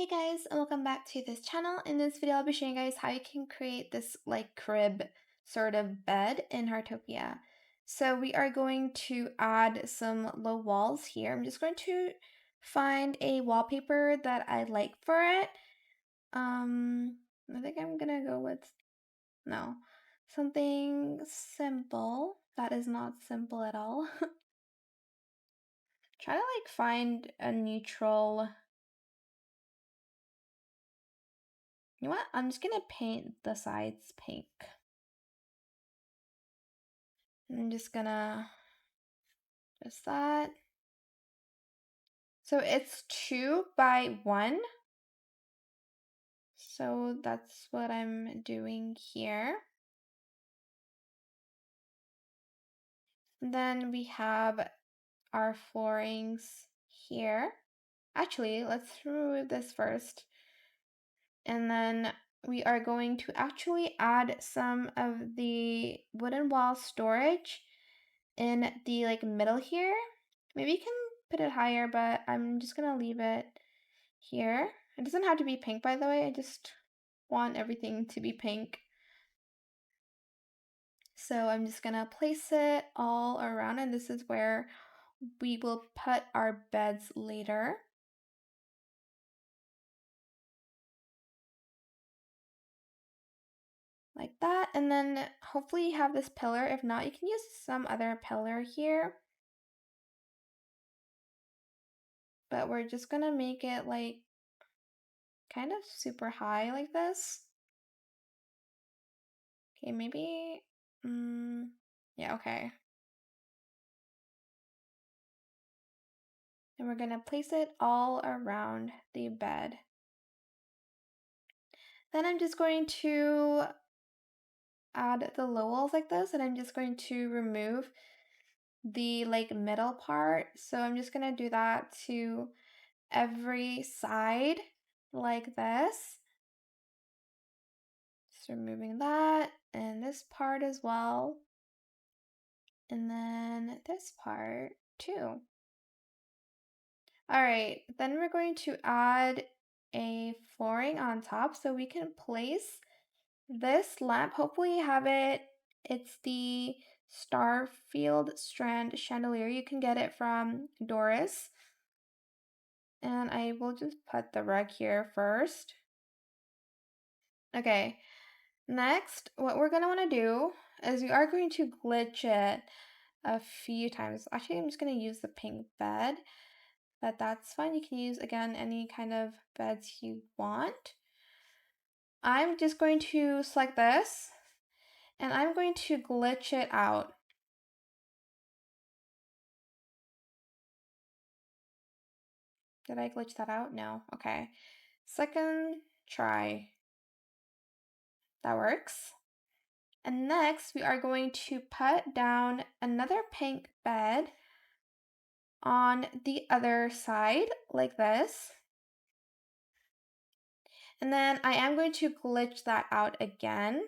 Hey guys, and welcome back to this channel. In this video, I'll be showing you guys how you can create this like crib sort of bed in Heartopia. So we are going to add some low walls here. I'm just going to find a wallpaper that I like for it. I think I'm gonna go with, no, something simple. That is not simple at all. Try to like find a neutral. You know what? I'm just gonna paint the sides pink. I'm just gonna just that. So it's 2 by 1. So that's what I'm doing here. And then we have our floorings here. Actually, let's remove this first. And then we are going to actually add some of the wooden wall storage in the like middle here. Maybe you can put it higher, but I'm just gonna leave it here. It doesn't have to be pink, by the way. I just want everything to be pink. So I'm just gonna place it all around, and this is where we will put our beds later. Like that, and then hopefully you have this pillar. If not, you can use some other pillar here. But we're just gonna make it like kind of super high like this. Okay, maybe, yeah, okay. And we're gonna place it all around the bed. Then I'm just going to add the low walls like this, and I'm just going to remove the like middle part. So I'm just gonna do that to every side like this. Just removing that and this part as well. And then this part too. All right, then we're going to add a flooring on top so we can place this lamp. Hopefully you have it. It's the Starfield Strand Chandelier. You can get it from Doris. And I will just put the rug here first. Okay, next, what we're gonna wanna do is we are going to glitch it a few times. Actually, I'm just gonna use the pink bed, but that's fine. You can use, again, any kind of beds you want. I'm just going to select this, and I'm going to glitch it out. Did I glitch that out? No. Okay. Second try. That works. And next, we are going to put down another pink bed on the other side, like this. And then I am going to glitch that out again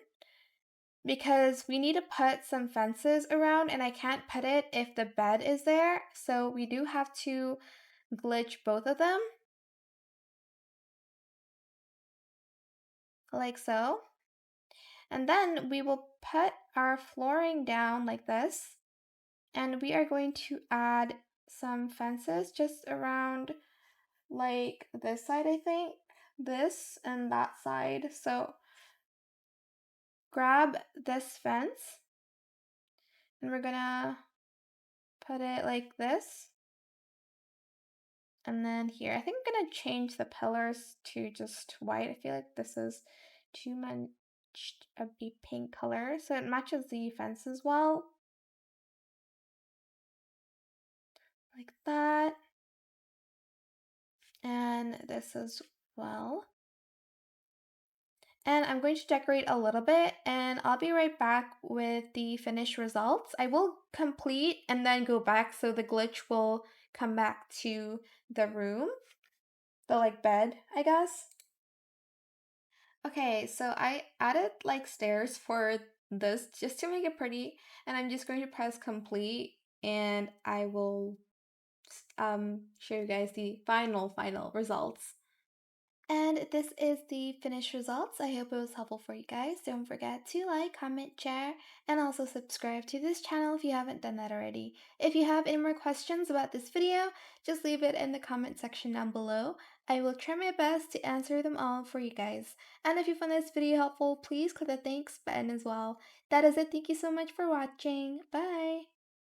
because we need to put some fences around, and I can't put it if the bed is there. So we do have to glitch both of them. Like so. And then we will put our flooring down like this. And we are going to add some fences just around like this side, I think. This and that side. So grab this fence and we're gonna put it like this. And then here, I think I'm gonna change the pillars to just white. I feel like this is too much of a pink color, so it matches the fence as well. Like that. And this as well. And I'm going to decorate a little bit, and I'll be right back with the finished results. I will complete and then go back so the glitch will come back to the room, the like bed, I guess. Okay, so I added like stairs for this just to make it pretty, and I'm just going to press complete, and I will show you guys the final results. And this is the finished results. I hope it was helpful for you guys. Don't forget to like, comment, share, and also subscribe to this channel if you haven't done that already. If you have any more questions about this video, just leave it in the comment section down below. I will try my best to answer them all for you guys. And if you found this video helpful, please click the thanks button as well. That is it. Thank you so much for watching. Bye!